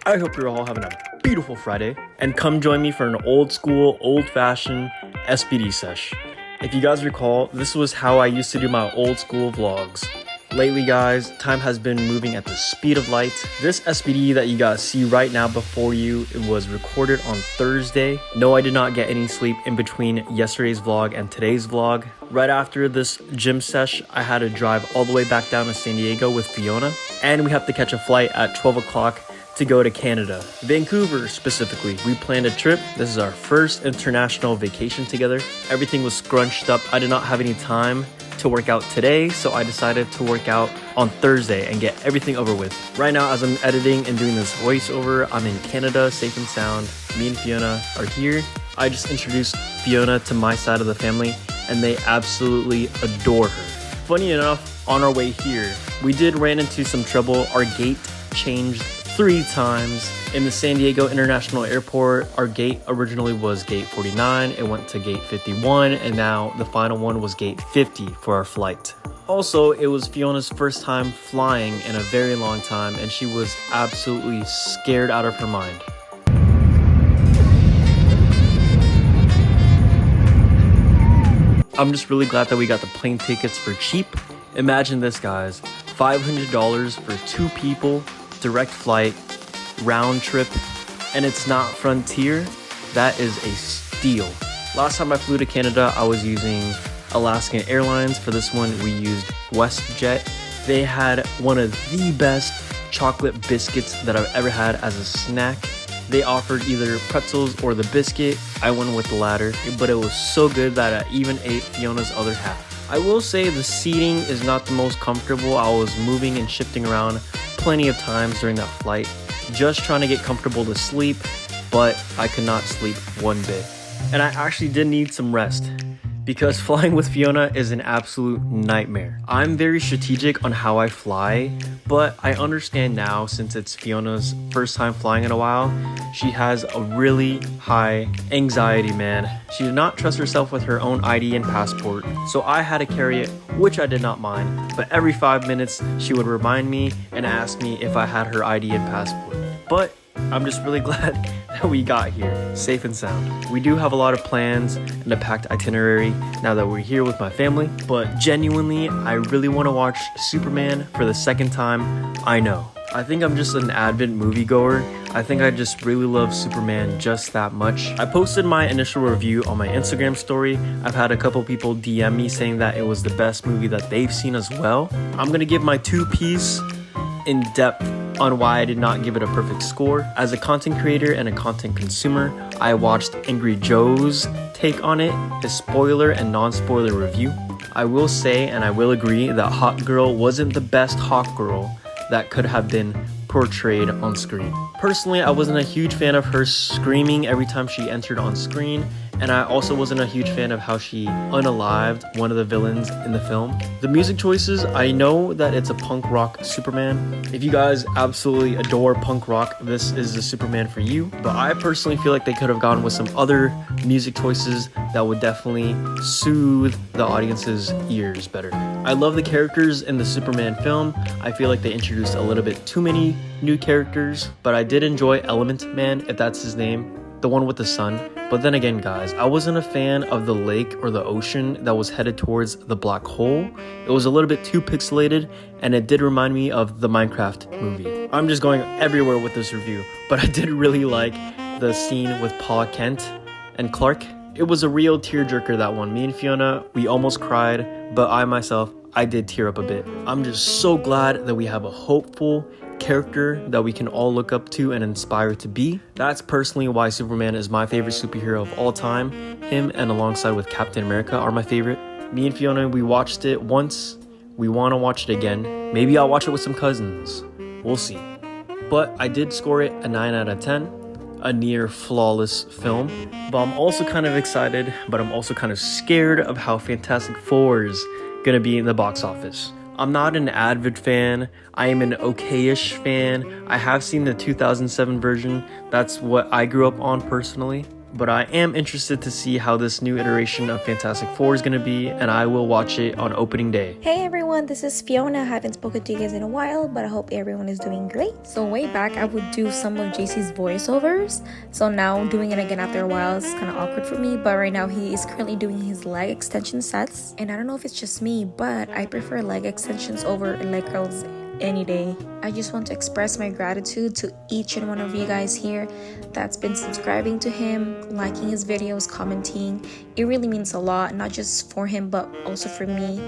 I hope you're all having a beautiful Friday, and come join me for an old school, old-fashioned SBD sesh. If you guys recall, this was how I used to do my old school vlogs. Lately guys, time has been moving at the speed of light. This SBD that you guys see right now before you, it was recorded on Thursday. No, I did not get any sleep in between yesterday's vlog and today's vlog. Right after this gym sesh, I had to drive all the way back down to San Diego with Fiona, and we have to catch a flight at 12 o'clock to go to Canada, Vancouver specifically. We planned a trip. This is our first international vacation together. Everything was scrunched up. I did not have any time to work out today, so I decided to work out on Thursday and get everything over with. Right now, as I'm editing and doing this voiceover, I'm in Canada, safe and sound. Me and Fiona are here. I just introduced Fiona to my side of the family, and they absolutely adore her. Funny enough, on our way here, we did ran into some trouble. Our gate changed 3 times. In the San Diego International Airport, our gate originally was gate 49, it went to gate 51, and now the final one was gate 50 for our flight. Also, it was Fiona's first time flying in a very long time, and she was absolutely scared out of her mind. I'm just really glad that we got the plane tickets for cheap. Imagine this guys, $500 for 2 people, direct flight, round trip, and it's not Frontier. That is a steal. Last time I flew to Canada, I was using Alaskan Airlines. For this one, we used WestJet. They had one of the best chocolate biscuits that I've ever had as a snack. They offered either pretzels or the biscuit. I went with the latter, but it was so good that I even ate Fiona's other half. I will say the seating is not the most comfortable. I was moving and shifting around plenty of times during that flight, just trying to get comfortable to sleep, but I could not sleep one bit. And I actually did need some rest, because flying with Fiona is an absolute nightmare. I'm very strategic on how I fly, but I understand now, since it's Fiona's first time flying in a while, she has a really high anxiety, man. She did not trust herself with her own ID and passport, so I had to carry it, which I did not mind. But every 5 minutes, she would remind me and ask me if I had her ID and passport. But I'm just really glad that we got here, safe and sound. We do have a lot of plans and a packed itinerary now that we're here with my family, but genuinely, I really want to watch Superman for the second time. I know. I think I'm just an avid moviegoer. I think I just really love Superman just that much. I posted my initial review on my Instagram story. I've had a couple people DM me saying that it was the best movie that they've seen as well. I'm gonna give my 2-piece in depth on why I did not give it a perfect score. As a content creator and a content consumer, I watched Angry Joe's take on it, his spoiler and non-spoiler review. I will say, and I will agree, that Hot Girl wasn't the best Hot Girl that could have been portrayed on screen. Personally, I wasn't a huge fan of her screaming every time she entered on screen, and I also wasn't a huge fan of how she unalived one of the villains in the film. The music choices, I know that it's a punk rock Superman. If you guys absolutely adore punk rock, this is the Superman for you. But I personally feel like they could have gone with some other music choices that would definitely soothe the audience's ears better. I love the characters in the Superman film. I feel like they introduced a little bit too many new characters, but I did enjoy Element Man, if that's his name, the one with the sun. But then again guys, I wasn't a fan of the lake or the ocean that was headed towards the black hole. It was a little bit too pixelated, and it did remind me of the Minecraft movie. I'm just going everywhere with this review, but I did really like the scene with Pa Kent and Clark. It was a real tearjerker, that one. Me and Fiona, we almost cried, but I did tear up a bit. I'm just so glad that we have a hopeful character that we can all look up to and inspire to be. That's personally why Superman is my favorite superhero of all time. Him and alongside with Captain America are my favorite. Me and Fiona, we watched it once. We want to watch it again. Maybe I'll watch it with some cousins. We'll see. But I did score it a 9 out of 10. A near flawless film. But I'm also kind of excited, but I'm also kind of scared of how Fantastic Four is gonna be in the box office. I'm not an avid fan. I am an okay-ish fan. I have seen the 2007 version. That's what I grew up on personally. but I am interested to see how this new iteration of Fantastic Four is going to be, and I will watch it on opening day. Hey everyone, this is Fiona. I haven't spoken to you guys in a while, but I hope everyone is doing great. So way back, I would do some of JC's voiceovers. So now doing it again after a while is kind of awkward for me, but right now he is currently doing his leg extension sets. And I don't know if it's just me, but I prefer leg extensions over leg curls any day. I just want to express my gratitude to each and one of you guys here that's been subscribing to him, liking his videos, commenting. It really means a lot, not just for him but also for me.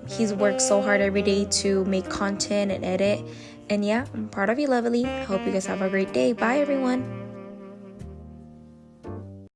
He's worked so hard every day to make content and edit, and yeah, I'm proud of you, lovely. I hope you guys have a great day. Bye everyone.